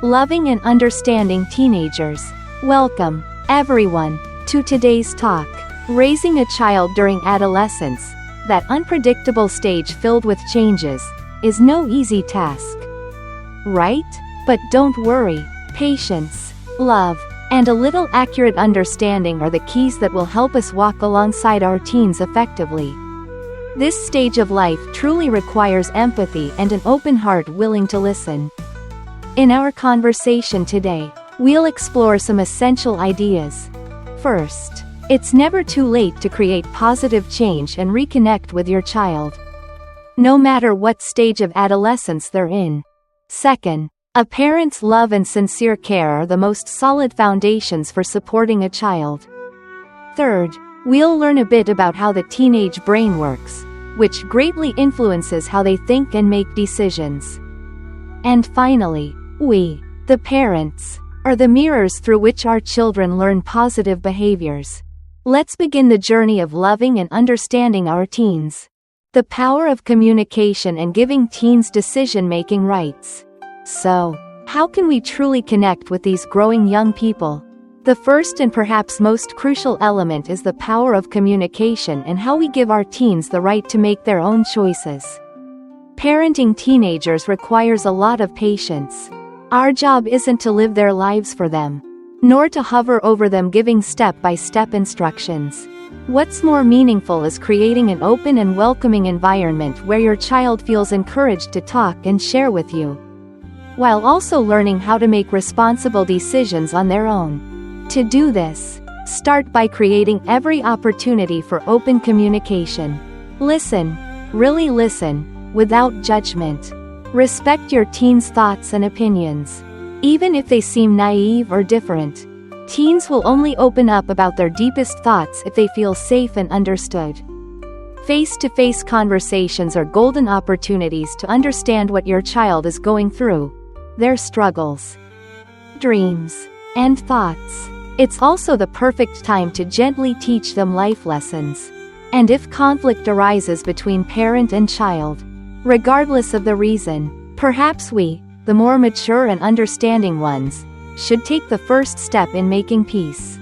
Loving and understanding teenagers. Welcome, everyone, to today's talk. Raising a child during adolescence, that unpredictable stage filled with changes, is no easy task. Right? But don't worry, patience, love, and a little accurate understanding are the keys that will help us walk alongside our teens effectively. This stage of life truly requires empathy and an open heart willing to listen. In our conversation today, we'll explore some essential ideas. First, it's never too late to create positive change and reconnect with your child, no matter what stage of adolescence they're in. Second, a parent's love and sincere care are the most solid foundations for supporting a child. Third, we'll learn a bit about how the teenage brain works, which greatly influences how they think and make decisions. And finally, we, the parents, are the mirrors through which our children learn positive behaviors. Let's begin the journey of loving and understanding our teens. The power of communication and giving teens decision-making rights. So, how can we truly connect with these growing young people? The first and perhaps most crucial element is the power of communication and how we give our teens the right to make their own choices. Parenting teenagers requires a lot of patience. Our job isn't to live their lives for them, nor to hover over them giving step-by-step instructions. What's more meaningful is creating an open and welcoming environment where your child feels encouraged to talk and share with you, while also learning how to make responsible decisions on their own. To do this, start by creating every opportunity for open communication. Listen, really listen, without judgment. Respect your teens' thoughts and opinions, even if they seem naive or different. Teens will only open up about their deepest thoughts if they feel safe and understood. Face-to-face conversations are golden opportunities to understand what your child is going through, their struggles, dreams, and thoughts. It's also the perfect time to gently teach them life lessons. And if conflict arises between parent and child, regardless of the reason, perhaps we, the more mature and understanding ones, should take the first step in making peace.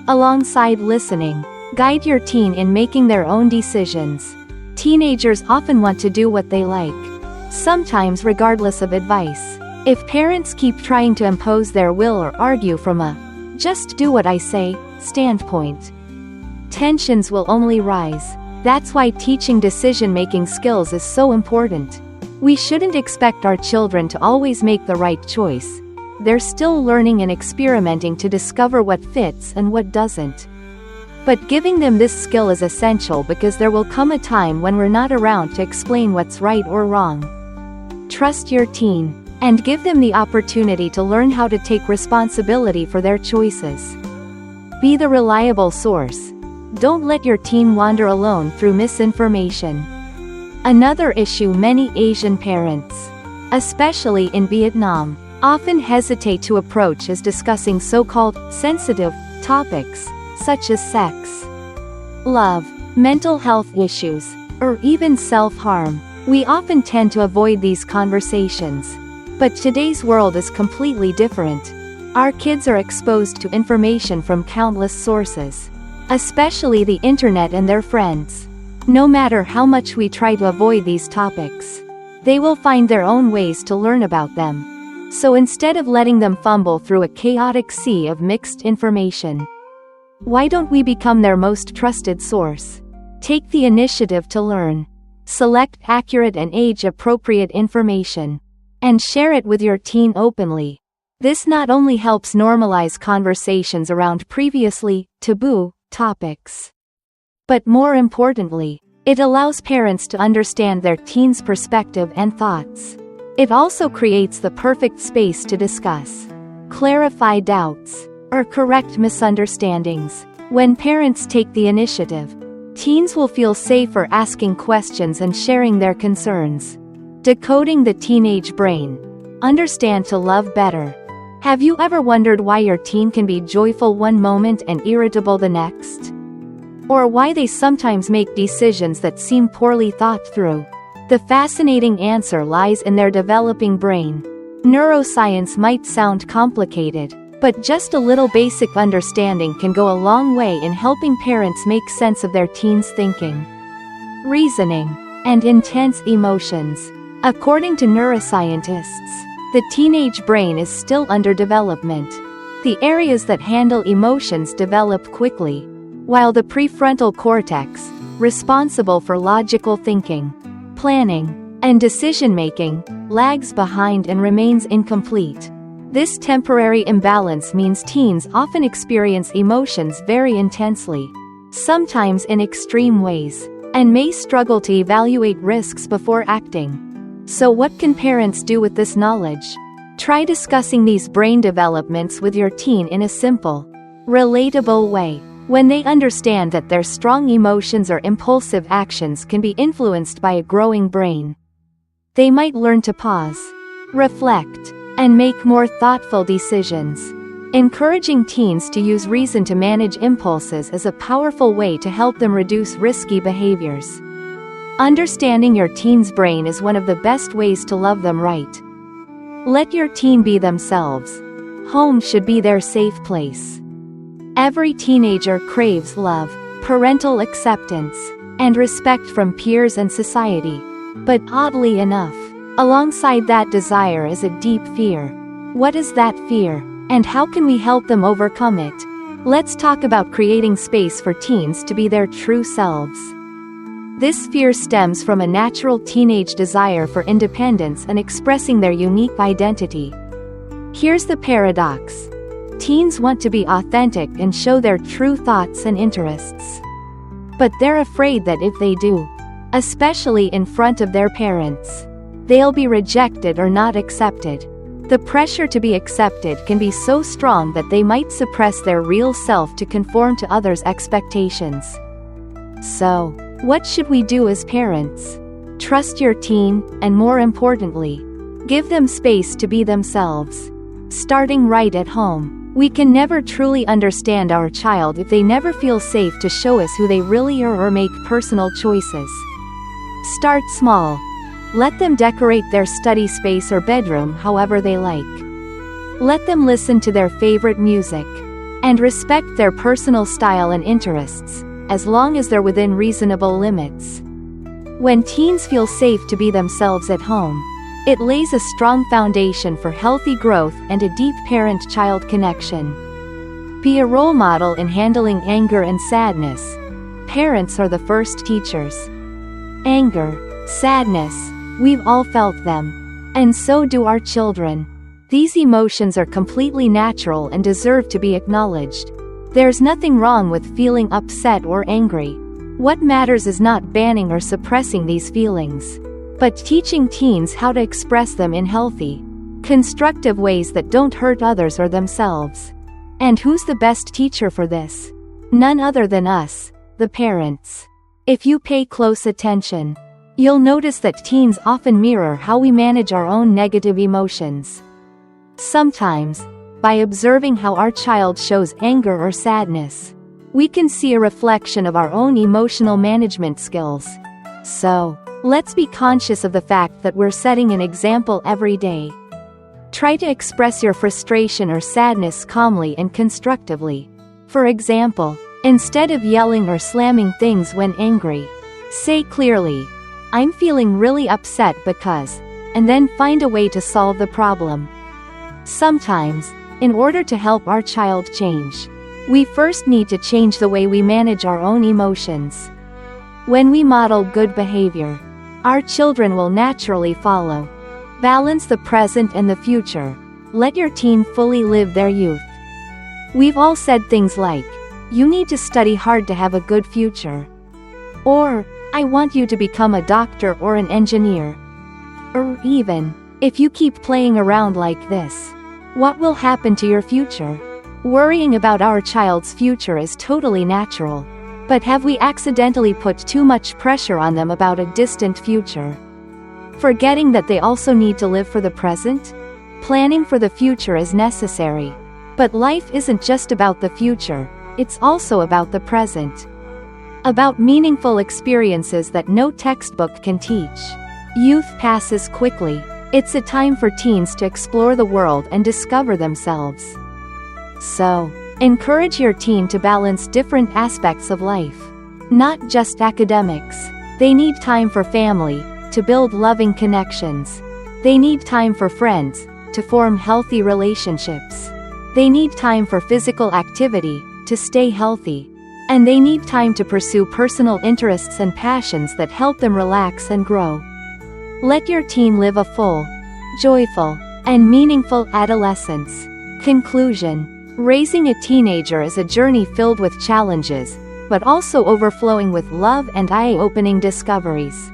Alongside listening, guide your teen in making their own decisions. Teenagers often want to do what they like, sometimes regardless of advice. If parents keep trying to impose their will or argue from a "just do what I say" standpoint, tensions will only rise. That's why teaching decision-making skills is so important. We shouldn't expect our children to always make the right choice. They're still learning and experimenting to discover what fits and what doesn't. But giving them this skill is essential because there will come a time when we're not around to explain what's right or wrong. Trust your teen, and give them the opportunity to learn how to take responsibility for their choices. Be the reliable source. Don't let your teen wander alone through misinformation. Another issue many Asian parents, especially in Vietnam, often hesitate to approach is discussing so-called sensitive topics, such as sex, love, mental health issues, or even self-harm. We often tend to avoid these conversations. But today's world is completely different. Our kids are exposed to information from countless sources, especially the internet and their friends. No matter how much we try to avoid these topics, they will find their own ways to learn about them. So instead of letting them fumble through a chaotic sea of mixed information, why don't we become their most trusted source? Take the initiative to learn. Select accurate and age-appropriate information, and share it with your teen openly. This not only helps normalize conversations around previously taboo topics, but more importantly, it allows parents to understand their teen's perspective and thoughts. It also creates the perfect space to discuss, clarify doubts, or correct misunderstandings. When parents take the initiative, teens will feel safer asking questions and sharing their concerns. Decoding the teenage brain. Understand to love better. Have you ever wondered why your teen can be joyful one moment and irritable the next? Or why they sometimes make decisions that seem poorly thought through? The fascinating answer lies in their developing brain. Neuroscience might sound complicated, but just a little basic understanding can go a long way in helping parents make sense of their teens' thinking, reasoning, and intense emotions. According to neuroscientists, the teenage brain is still under development. The areas that handle emotions develop quickly, while the prefrontal cortex, responsible for logical thinking, planning, and decision-making, lags behind and remains incomplete. This temporary imbalance means teens often experience emotions very intensely, sometimes in extreme ways, and may struggle to evaluate risks before acting. So what can parents do with this knowledge? Try discussing these brain developments with your teen in a simple, relatable way. When they understand that their strong emotions or impulsive actions can be influenced by a growing brain, they might learn to pause, reflect, and make more thoughtful decisions. Encouraging teens to use reason to manage impulses is a powerful way to help them reduce risky behaviors. Understanding your teen's brain is one of the best ways to love them right. Let your teen be themselves. Home should be their safe place. Every teenager craves love, parental acceptance, and respect from peers and society. But oddly enough, alongside that desire is a deep fear. What is that fear, and how can we help them overcome it? Let's talk about creating space for teens to be their true selves. This fear stems from a natural teenage desire for independence and expressing their unique identity. Here's the paradox. Teens want to be authentic and show their true thoughts and interests. But they're afraid that if they do, especially in front of their parents, they'll be rejected or not accepted. The pressure to be accepted can be so strong that they might suppress their real self to conform to others' expectations. So, what should we do as parents? Trust your teen, and more importantly, give them space to be themselves. Starting right at home, we can never truly understand our child if they never feel safe to show us who they really are or make personal choices. Start small. Let them decorate their study space or bedroom however they like. Let them listen to their favorite music, and respect their personal style and interests, as long as they're within reasonable limits. When teens feel safe to be themselves at home, it lays a strong foundation for healthy growth and a deep parent-child connection. Be a role model in handling anger and sadness. Parents are the first teachers. Anger, sadness, we've all felt them. And so do our children. These emotions are completely natural and deserve to be acknowledged. There's nothing wrong with feeling upset or angry. What matters is not banning or suppressing these feelings, but teaching teens how to express them in healthy, constructive ways that don't hurt others or themselves. And who's the best teacher for this? None other than us, the parents. If you pay close attention, you'll notice that teens often mirror how we manage our own negative emotions. Sometimes, by observing how our child shows anger or sadness, we can see a reflection of our own emotional management skills. So, let's be conscious of the fact that we're setting an example every day. Try to express your frustration or sadness calmly and constructively. For example, instead of yelling or slamming things when angry, say clearly, "I'm feeling really upset because," and then find a way to solve the problem. Sometimes, in order to help our child change, we first need to change the way we manage our own emotions. When we model good behavior, our children will naturally follow. Balance the present and the future. Let your teen fully live their youth. We've all said things like, "You need to study hard to have a good future," or, "I want you to become a doctor or an engineer," or even, "If you keep playing around like this, what will happen to your future?" Worrying about our child's future is totally natural. But have we accidentally put too much pressure on them about a distant future? Forgetting that they also need to live for the present? Planning for the future is necessary. But life isn't just about the future, it's also about the present. About meaningful experiences that no textbook can teach. Youth passes quickly. It's a time for teens to explore the world and discover themselves. So, encourage your teen to balance different aspects of life. Not just academics. They need time for family, to build loving connections. They need time for friends, to form healthy relationships. They need time for physical activity, to stay healthy. And they need time to pursue personal interests and passions that help them relax and grow. Let your teen live a full, joyful, and meaningful adolescence. Conclusion. Raising a teenager is a journey filled with challenges, but also overflowing with love and eye-opening discoveries.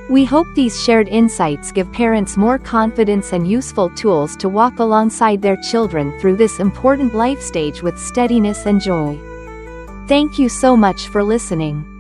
We hope these shared insights give parents more confidence and useful tools to walk alongside their children through this important life stage with steadiness and joy. Thank you so much for listening.